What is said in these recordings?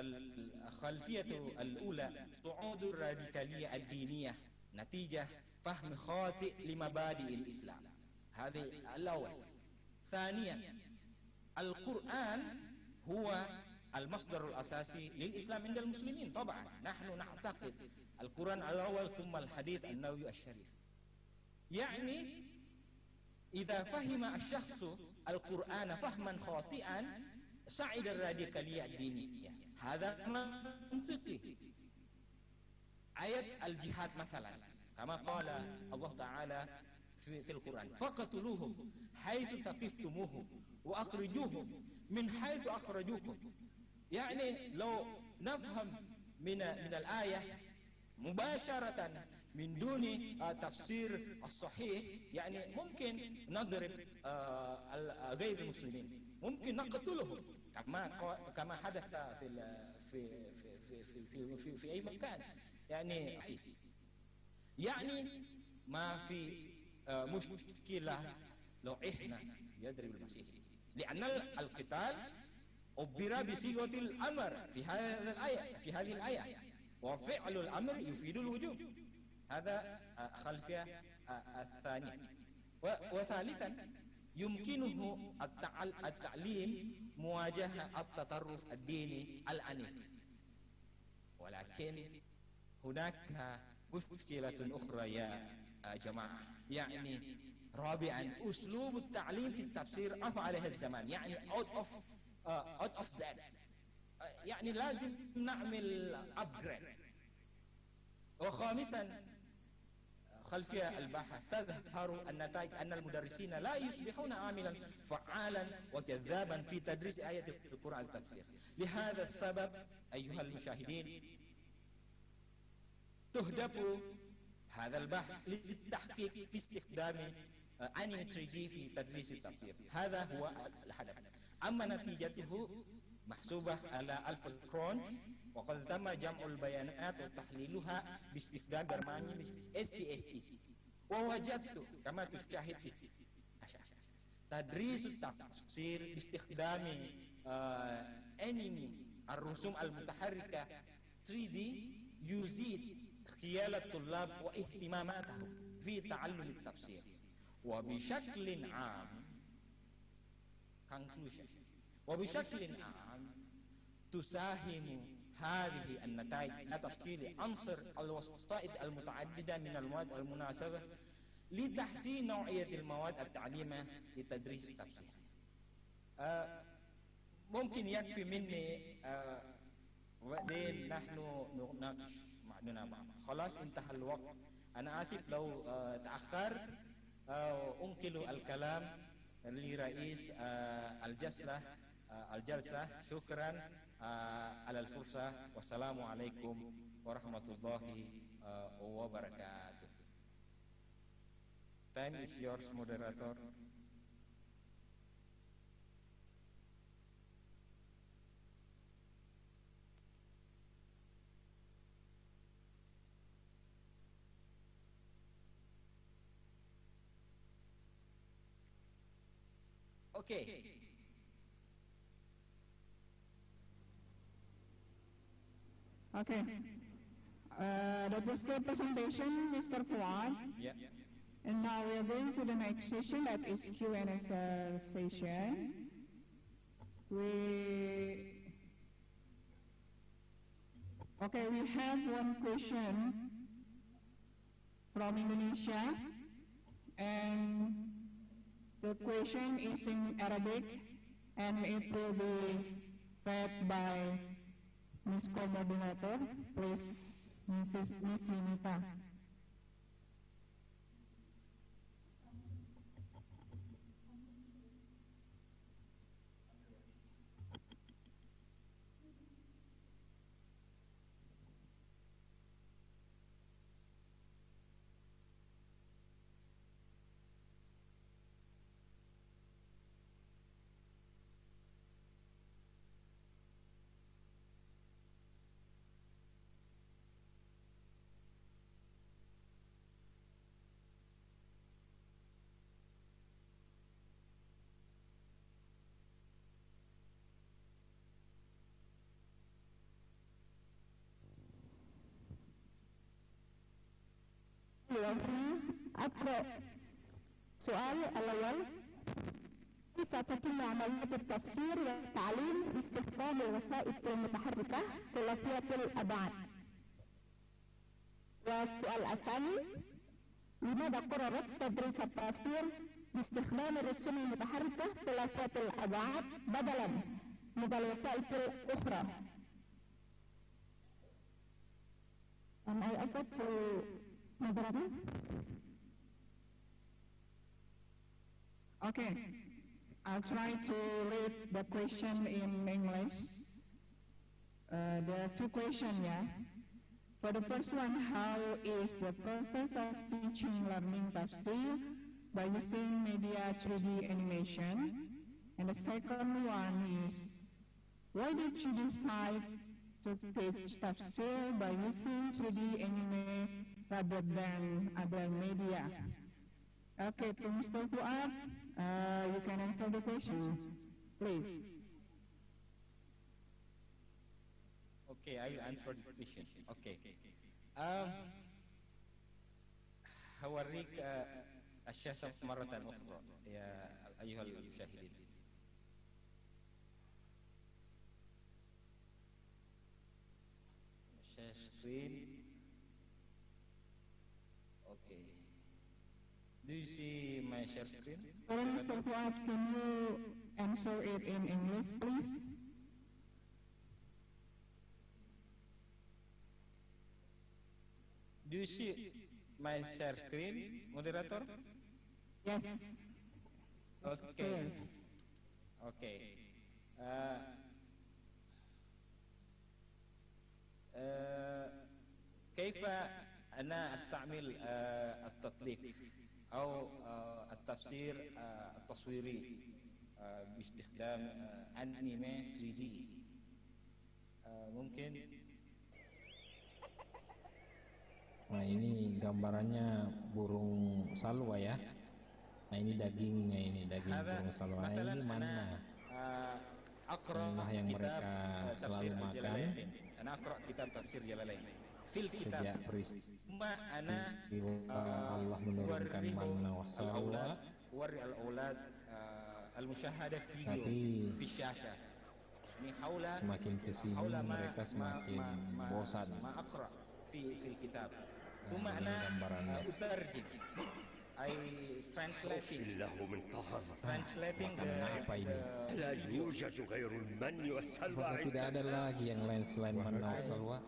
الخلفية الأولى صعود الراديكالية الدينية نتيجة فهم خاطئ لمبادئ الإسلام، هذه الأول. ثانيا، القرآن هو المصدر الأساسي للإسلام عند المسلمين. طبعا نحن نعتقد القرآن الأول ثم الحديث النبوي الشريف. يعني إذا فهم الشخص القرآن فهما خاطئا صعد الراديكالية الدينية، هذا منطقي. آية الجهاد مثلا كما قال الله تعالى في القرآن: فقتلوهم حيث ثقفتموهم وأخرجوهم من حيث أخرجوكم. يعني لو نفهم من الآية مباشرة من دون تفسير الصحيح، يعني ممكن نضرب غير المسلمين، ممكن نقتلهم كما حدث في أي مكان. يعني ما في مشكلة لو إحنا يضرب المسيح، لأن القتال عبر بصيغة الأمر في هذه الآية، وفعل الأمر يفيد الوجوب. هذا خلفية الثانية. وثالثا، يمكنه التعليم مواجهة التطرف الديني العنيف. ولكن هناك مشكلة أخرى يا جماعة. يعني رابعا، أسلوب التعليم في التفسير أف عليه الزمان، يعني out of date. يعني لازم نعمل upgrade. وخامسا، خلفية البحث تظهر النتائج أن المدرسين لا يصبحون عاملا فعالا وجذابا في تدريس آية القرآن التفسير. لهذا السبب أيها المشاهدين، تهدف هذا البحث للتحقيق في استخدام أنمي 3D في تدريس التفسير. هذا هو الهدف. أما نتيجته محسوبة على 1000 كرون، وقد تم جمع البيانات وتحليلها باستخدام برنامج SPSS. ووجدت كما تشاهد في الشاشة تدريس التفسير باستخدام أنمي الرسوم المتحركة 3D يزيد خيال الطلاب واهتماماتهم في تعلم التفسير. وبشكل عام وبشكل عام تساهم هذه النتائج على تشكيل عنصر الوسائط المتعددة من المواد المناسبة لتحسين نوعية المواد التعليمية لتدريس التفسير. ممكن يكفي مني، وبعدين نحن نناقش معنا بعض. خلاص انتهى الوقت. أنا آسف لو تأخرت. أنقل الكلام لرئيس الجلسة. شكرا على الفرصة، والسلام عليكم ورحمة الله وبركاته. Time is yours, moderator. Okay. Okay. That was the presentation, Mr. Fuad. Yeah. And now we are going to the next session, that is Q&A session. We have one question from Indonesia, and the question is in Arabic, and it will be read by Ms. Co-Moderator. Please, Miss Yunita. العمري أقرأ سؤال الأول: كيف تتم عملية التفسير والتعليم باستخدام الوسائط المتحركة ثلاثية الأبعاد؟ والسؤال الثاني: لماذا قررت تدريس التفسير باستخدام الرسوم المتحركة ثلاثية الأبعاد بدلا من الوسائط الأخرى؟ And I offer to moderator. Okay, I'll try to read the question in English. There are two questions, yeah. For the first one, how is the process of teaching learning tafsir by using media 3D animation? And the second one is, why did you decide to teach tafsir by using 3D anime rather than other media? Okay, to Mr. Fuad, you can answer the question, please. Okay, I will answer the question. Okay. هوريك الشاشة مرة أخرى يا أيها المشاهدين. Share screen. Okay. Do you see my share screen? Mr. Fuad, can you answer it in English, please? Do you see my share screen, moderator? Yes. Okay. Okay. كيف أنا أستعمل التطبيق أو التفسير التصويري باستخدام أنيمي 3D؟ ممكن. Nah, ini gambarannya burung salwa ya. Nah, ini dagingnya, ini daging burung salwa. Nah, ini mana? Inilah yang mereka selalu makan sejak peristiwa Allah menurunkan manna wa salwa. Tapi semakin kesini mereka semakin bosan. Nah, ini gambarannya. I translating apa ini? Apakah tidak ada lagi yang lain selain manna wa salwa?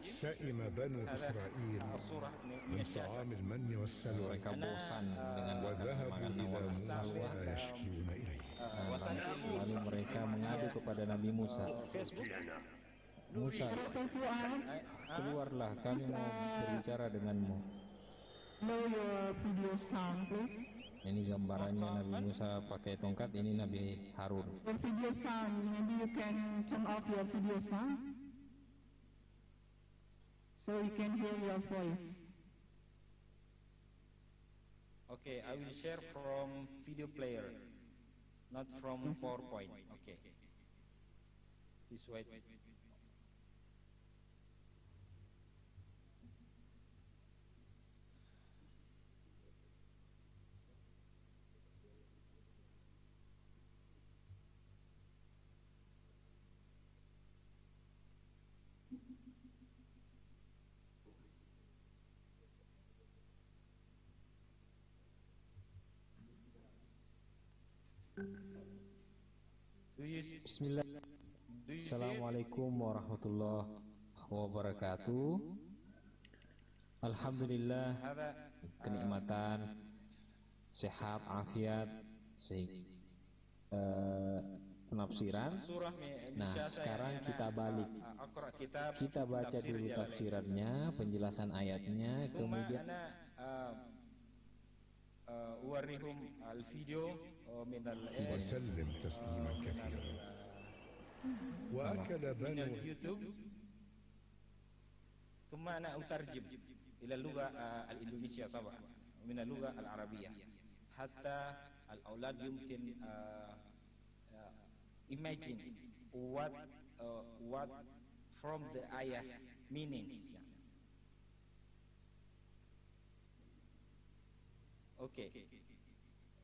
سئم بنو إسرائيل من طعام المن والسلوى Mereka bosan dengan وذهبوا makan إلى manna wa موسى salwa. يشكون إليه. Lalu mereka mengadu kepada Nabi Musa. Musa, keluarlah, kami mau berbicara denganmu. Lower your video sound, please. Ini gambarannya Nabi Musa pakai tongkat, ini Nabi Harun. Your video sound, maybe you can turn off your video sound so you can hear your voice. Okay, I will share from video player, not from PowerPoint. Okay. This way. Bismillah. Assalamualaikum warahmatullahi wabarakatuh. Alhamdulillah, kenikmatan, sehat, afiat, penafsiran. Nah, sekarang kita balik. Kita baca dulu tafsirannya, penjelasan ayatnya, kemudian وسلم تسليما كثيرا. وأكل بنو اليوتيوب ثم أنا أترجم إلى اللغة الإندونيسية طبعا من اللغة العربية حتى الأولاد يمكن imagine what from the ayah meanings. Okay.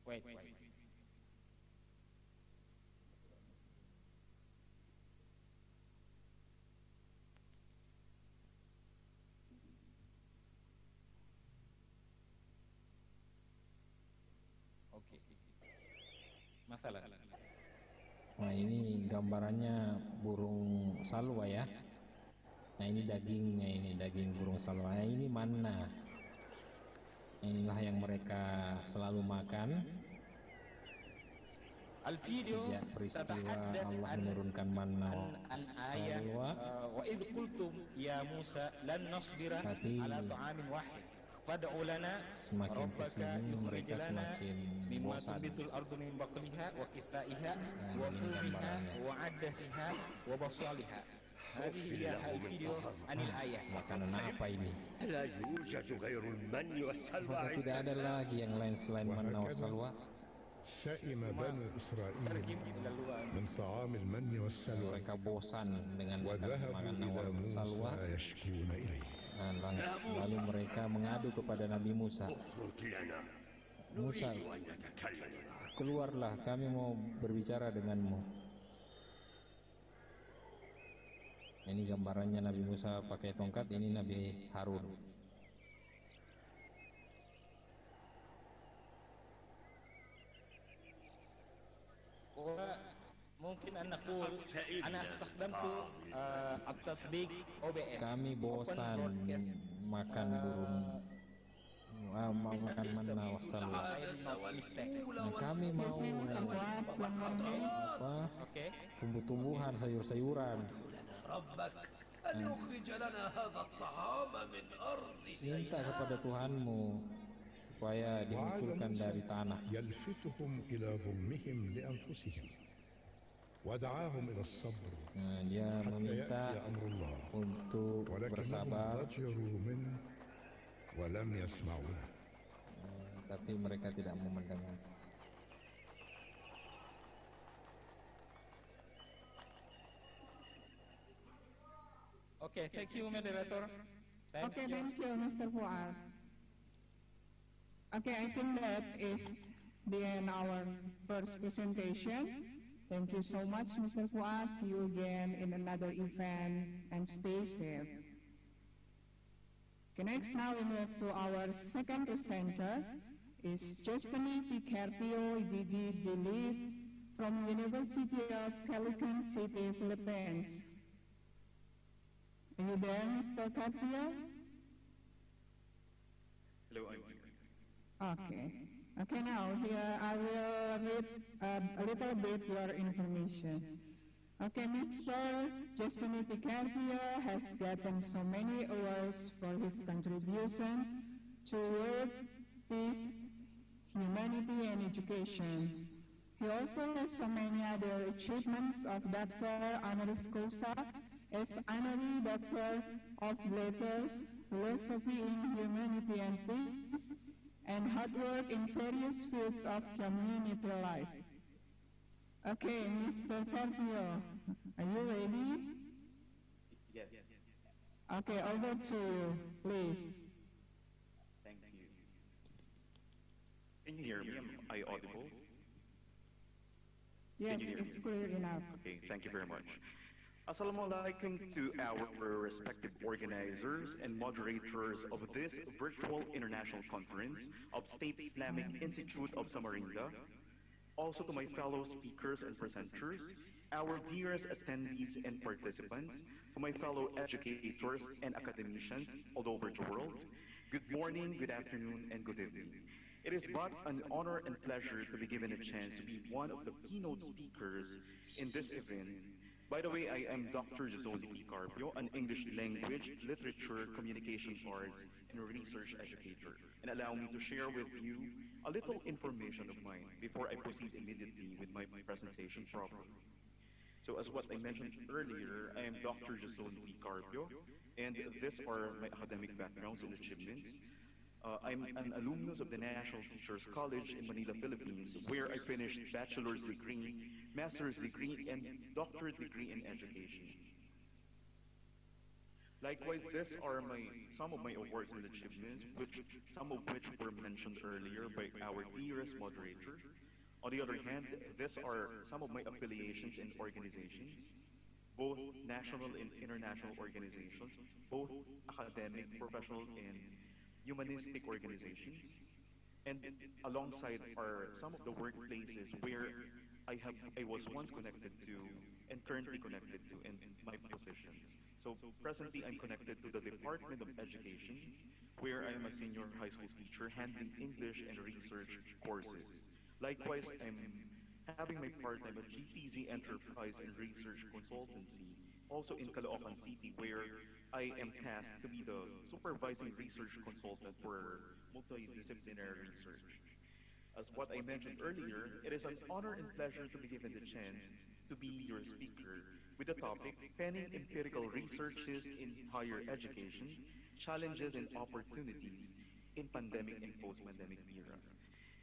Wait. Okay. Masalah. Nah ini gambarannya burung salwa ya. Nah ini dagingnya, ini daging burung salwa. Nah, ini manna. Inilah yang mereka selalu makan. Sejak peristiwa Allah menurunkan manna salwa. Wa idh qultum ya Musa lan nasbira ala ta'amin wahid fad'u lana semakin kesini mereka semakin bosan. tumbitul ardu min baqliha wa kithaiha wa fumiha wa adasiha wa basaliha. Hadhihi hiya al-video anil ayah. Makanan apa ini? لا يوجد غير المن والسلوى Maka tidak ada lagi yang lain selain manna wa salwa. سئم بنو إسرائيل من طعام المن والسلوى Mereka bosan dengan وذهبوا makanan إلى manna wa salwa. موسى يشكون إليه. Lalu mereka mengadu kepada Nabi Musa. اخرج لنا Musa, نريد أن نتكلم معك. keluarlah, kami mau berbicara denganmu. Ini gambarannya Nabi Musa pakai tongkat, ini Nabi Harun. Mungkin naqul ana istakhdamtu at-tatbiq OBS. Kami bosan makan burung, makan manna wa salwa. Nah, kami mau tumbuh-tumbuhan, sayur-sayuran. Minta kepada Tuhanmu supaya dimunculkan dari tanah. يلفتهم إلى ظلمهم لأنفسهم ودعاهم إلى الصبر Dia حتى meminta يأتي أمر الله untuk ولكنهم bersabar, ضجروا منه ولم يسمعوا له. tapi mereka tidak mau mendengar. Okay, thank you, moderator. Thanks Okay, you. thank you, Mr. Fuad. Okay, I think that is the end of our first presentation. Thank you so much, Mr. Fuad. See you again in another event and stay safe. Okay, next now we move to our second presenter is Justini Picarpio Didi Dilip from University of Pelican City, Philippines. Are you there, Mr. Carpio? Hello, I'm here. Okay. Okay, now here I will read a little bit your information. Okay, Mr. Justini Picarpio has gotten so many awards for his contribution to world, peace, humanity, and education. He also has so many other achievements of Doctor Honoris Causa as Honorary Doctor of Letters, Philosophy in Humanity and Peace, and hard work in various fields of community life. Okay, Mr. Carpio, are you ready? Yes. Okay, over to you, please. Thank you. Can you hear me? Am I audible? Yes, you hear it's me? clear enough. Okay, thank you very much. Assalamualaikum to our respective organizers and moderators of this virtual international conference of State Islamic Institute of Samarinda, also to my fellow speakers and presenters, our dearest attendees and participants, to my fellow educators and academicians all over the world, good morning, good afternoon, and good evening. It is but an honor and pleasure to be given a chance to be one of the keynote speakers in this event. By the way, I am Dr. Josoli P. Carpio, an English language, literature, communication arts, and research educator. And allow me to share with you a little information of mine before I proceed immediately with my presentation proper. So as what I mentioned earlier, I am Dr. Josoli P. Carpio, and these are my academic backgrounds and achievements. I'm an alumnus of the National Teachers College in Manila, Philippines, where I finished bachelor's degree, master's degree, and doctorate degree in education. Likewise, these are some of my awards and achievements, some of which were mentioned earlier by our dearest moderator. On the other hand, these are some of my affiliations and organizations, both national and international organizations, both academic, professional, and humanistic organizations. And alongside are some of the workplaces where I was once connected to and currently connected to in my positions. So presently I'm connected to the Department of Education, where I am a senior high school teacher handling English and research courses. Likewise, I'm having my part-time at GPZ Enterprise and Research Consultancy, also in Caloocan City, where I am tasked to be the supervising research consultant for multidisciplinary research. As what I mentioned earlier, it is an honor and pleasure to be given the chance to be your speaker with the topic Penning Empirical Researches in Higher Education, Challenges and Opportunities in Pandemic and Post-Pandemic Era.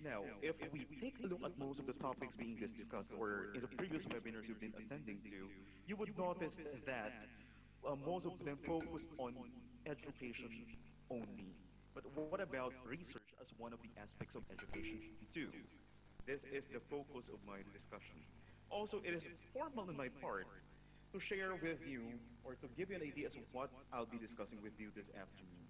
Now, if we take a look at most of the topics being discussed or in the previous webinars you've been attending to, you would notice that most of them focused on education only. But what about research as one of the aspects of education too? This is the focus of my discussion. Also, it is formal on my part to share with you or to give you an idea as to what I'll be discussing with you this afternoon.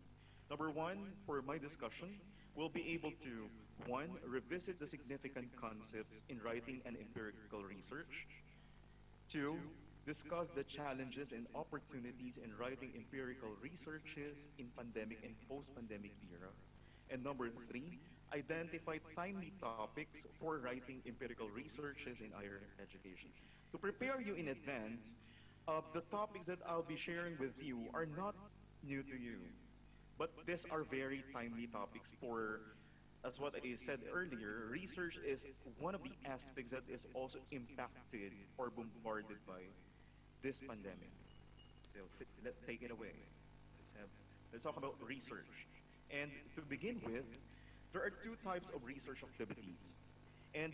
Number one, for my discussion, we'll be able to, one, revisit the significant concepts in writing and empirical research. Two, discuss the challenges and opportunities in writing empirical researches in pandemic and post-pandemic era. And number three, identify timely topics for writing empirical researches in higher education. To prepare you in advance, the topics that I'll be sharing with you are not new to you, but these are very timely topics for, as what I said earlier, research is one of the aspects that is also impacted or bombarded by this pandemic. So let's take it away. Let's talk about research. And to begin with, there are two types of research activities. And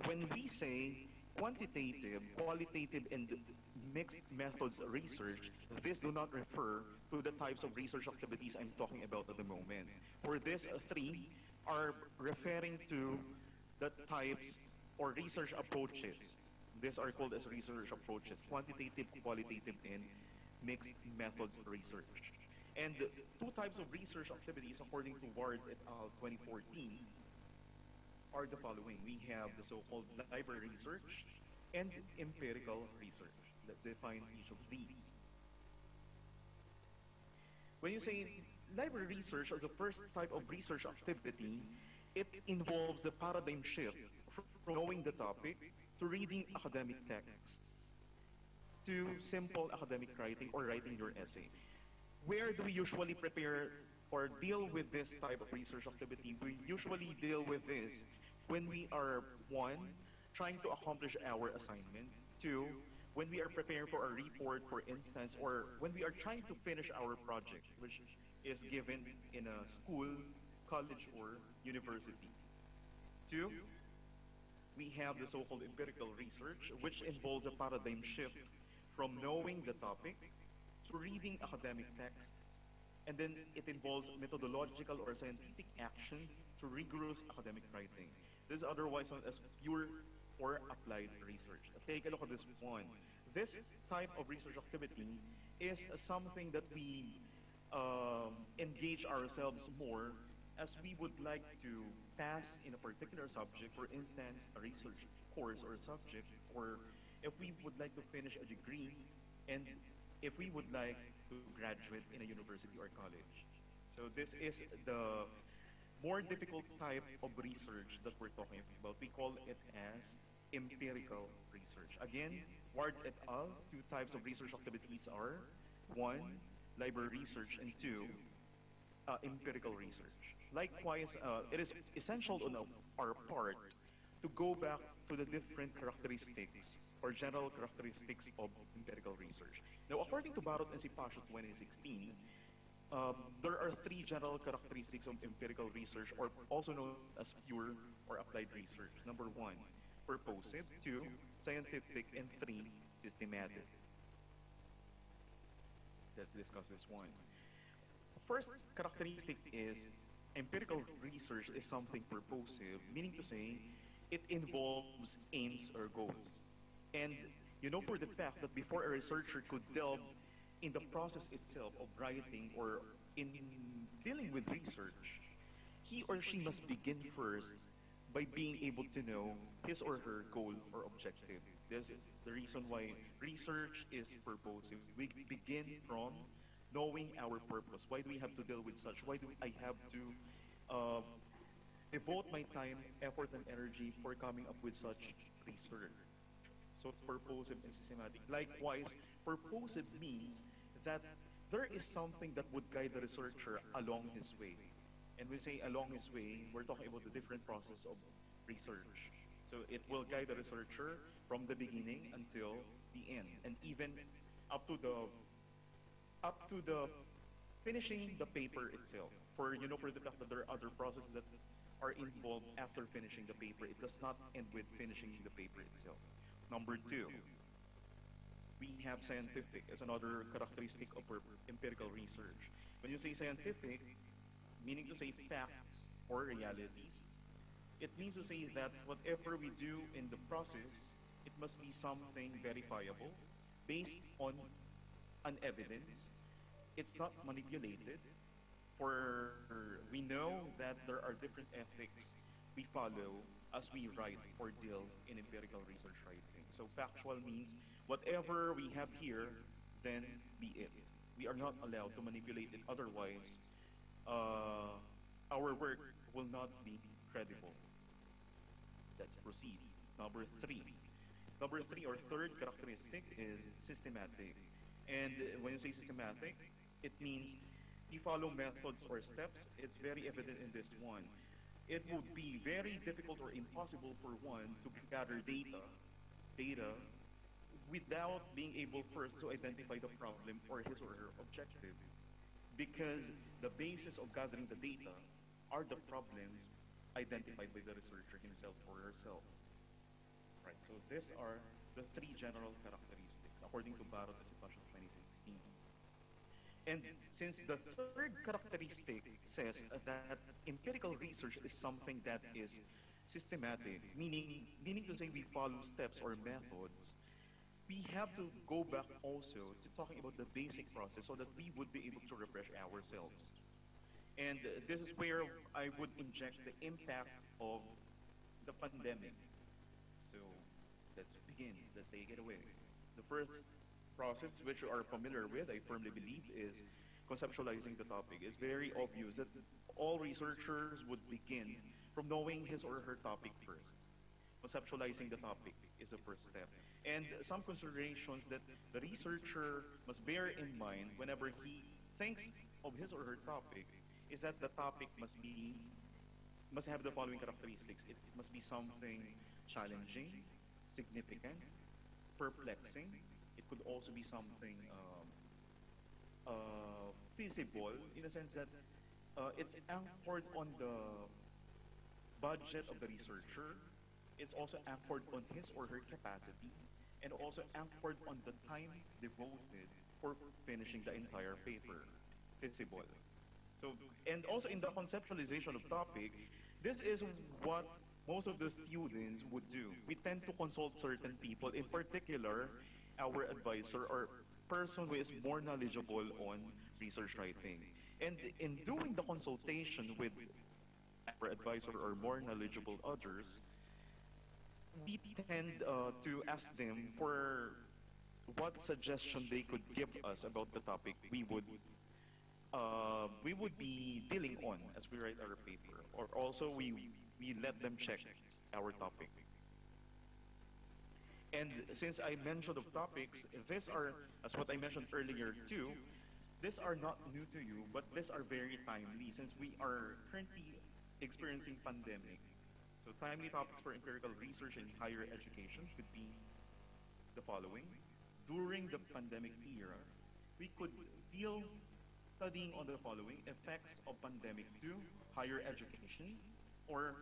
when we say quantitative, qualitative, and mixed methods research, this do not refer to the types of research activities I'm talking about at the moment. For this, three are referring to the types or research approaches. These are called as research approaches, quantitative, qualitative, and mixed methods research. And two types of research activities, according to Ward et al. 2014, are the following. We have the so-called library research and empirical research. Let's define each of these. When you say library research as the first type of research activity, it involves the paradigm shift from knowing the topic to reading academic texts to simple academic writing or writing your essay. Where do we usually prepare or deal with this type of research activity? We usually deal with this when we are, one, trying to accomplish our assignment, two, when we are preparing for a report, for instance, or when we are trying to finish our project, which is given in a school, college, or university. Two, we have the so-called empirical research, which involves a paradigm shift from knowing the topic to reading academic texts, and then it involves methodological or scientific actions to rigorous academic writing. This is otherwise known as pure or applied research. Take a look at this one. This type of research activity is something that we engage ourselves more as we would like to pass in a particular subject, for instance, a research course or subject, or if we would like to finish a degree, and if we would like to graduate in a university or college. So this is the more difficult type of research that we're talking about. We call it as empirical research. Again, Ward et al., two types of research activities are, one, library research, and two, empirical research. Likewise, it is essential on our part to go back to the different characteristics or general characteristics of empirical research. Now, according to Barot and Sipasho 2016, there are three general characteristics of empirical research, or also known as pure or applied research. Number one, purposive. Two, scientific. And three, systematic. Let's let's discuss this one. First characteristic is empirical research is something purposive, meaning to say it involves aims or goals. And you know for the fact that before a researcher could delve in the process itself of writing or in dealing with research, he or she must begin first by being able to know his or her goal or objective. This is the reason why research is purposive. We begin from knowing our purpose. Why do we have to deal with such? Why do I have to uh, devote my time, effort, and energy for coming up with such research? So it's purposive and systematic. Likewise, purposive means that there is something that would guide the researcher along his way. And we say along his way, we're talking about the different process of research. So it will guide the researcher from the beginning until the end, and even up to the finishing the paper itself. For you know, for the fact that there are other processes that are involved after finishing the paper. It does not end with finishing the paper itself. Number two, we have scientific as another characteristic of empirical research. When you say scientific, meaning to say facts or realities, it means to say that whatever we do in the process, it must be something verifiable, based on an evidence. It's not manipulated, for we know that there are different ethics we follow as we write or deal in empirical research writing. So factual means whatever we have here, then be it. We are not allowed to manipulate it. Otherwise, our work will not be credible. Let's proceed. Number three. Number three or third characteristic is systematic. And when you say systematic, it means you follow methods or steps. It's very evident in this one. It would be very difficult or impossible for one to gather data without being able first to identify the problem or his or her objective. Because the basis of gathering the data are the problems identified by the researcher himself or herself. Right, so these are the three general characteristics according to Barrett as Equation 2016. And since the third characteristic says that empirical research is something that is systematic, meaning to say we follow steps or methods, we have to go back also to talking about the basic process so that we would be able to refresh ourselves. And this is where I would inject the impact of the pandemic. So let's begin. Let's take it away. The first process, which you are familiar with, I firmly believe, is conceptualizing the topic. It's very obvious that all researchers would begin from knowing his or her topic first. Conceptualizing the topic is the first step. And some considerations that the researcher must bear in mind whenever he thinks of his or her topic is that the topic must have the following characteristics. It must be something challenging, significant, perplexing. It could also be something feasible in a sense that it's anchored on the budget of the researcher. It's also anchored on his or her capacity, and also anchored on the time devoted for finishing the entire paper. Feasible. So, and also in the conceptualization of topic, this is what most of the students would do. We tend to consult certain people, in particular, our advisor or person who is more knowledgeable on research writing. And in doing the consultation with our advisor or more knowledgeable others, we tend to ask them for what suggestion they could give us about the topic we would be dealing on as we write our paper, or also we let them check our topic. And since I mentioned of topics, these are, as what I mentioned earlier too, these are not new to you, but these are very timely since we are currently experiencing pandemic. So timely topics for empirical research in higher education could be the following. During the pandemic era, we could deal studying on the following: effects of pandemic to higher education, or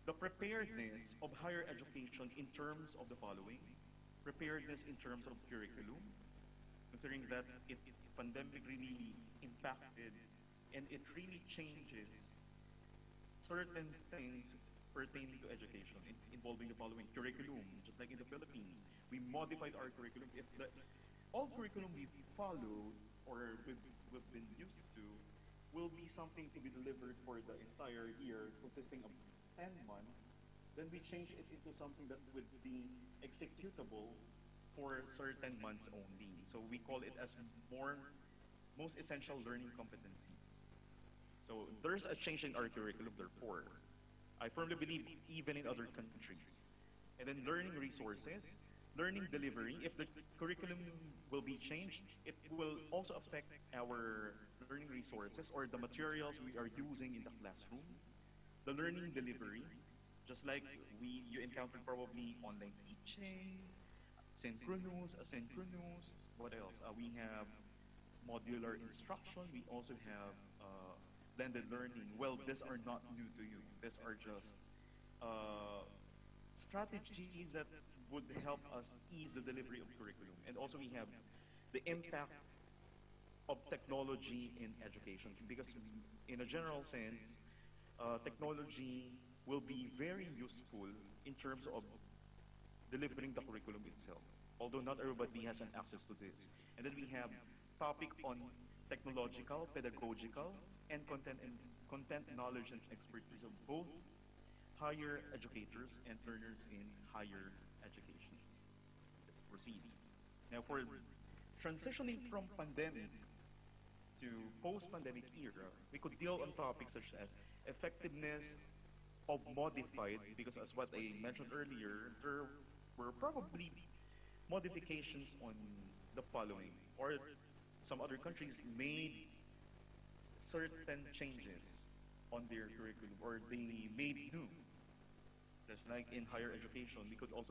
the preparedness of higher education in terms of the following: preparedness in terms of curriculum, considering that pandemic really impacted and it really changes certain things pertaining to education, involving the following curriculum, just like in the Philippines. We modified our curriculum. If the all curriculum we followed or we've been used to will be something to be delivered for the entire year, consisting of 10 months, then we change it into something that would be executable for certain months only. So we call it as most essential learning competencies. So there's a change in our curriculum, therefore. I firmly believe even in other countries. And then learning resources, learning delivery, if the curriculum will be changed, it will also affect our learning resources or the materials we are using in the classroom. The learning delivery, just like you encountered probably online teaching, synchronous, asynchronous, what else? We have modular instruction. We also have blended learning. Well, these are not new to you. These are just strategies that would help us ease the delivery of curriculum. And also we have the impact of technology in education. Because in a general sense, technology will be very useful in terms of delivering the curriculum itself. Although not everybody has an access to this. And then we have topic on technological, pedagogical, and content knowledge and expertise of both higher educators and learners in higher education. Let's proceed. Now for transitioning from pandemic to post-pandemic era, we could deal on topics such as effectiveness of modified, because as what I mentioned earlier, there were probably modifications on the following, or some other countries made certain changes on their curriculum, or they made new. Just like in higher education, we could also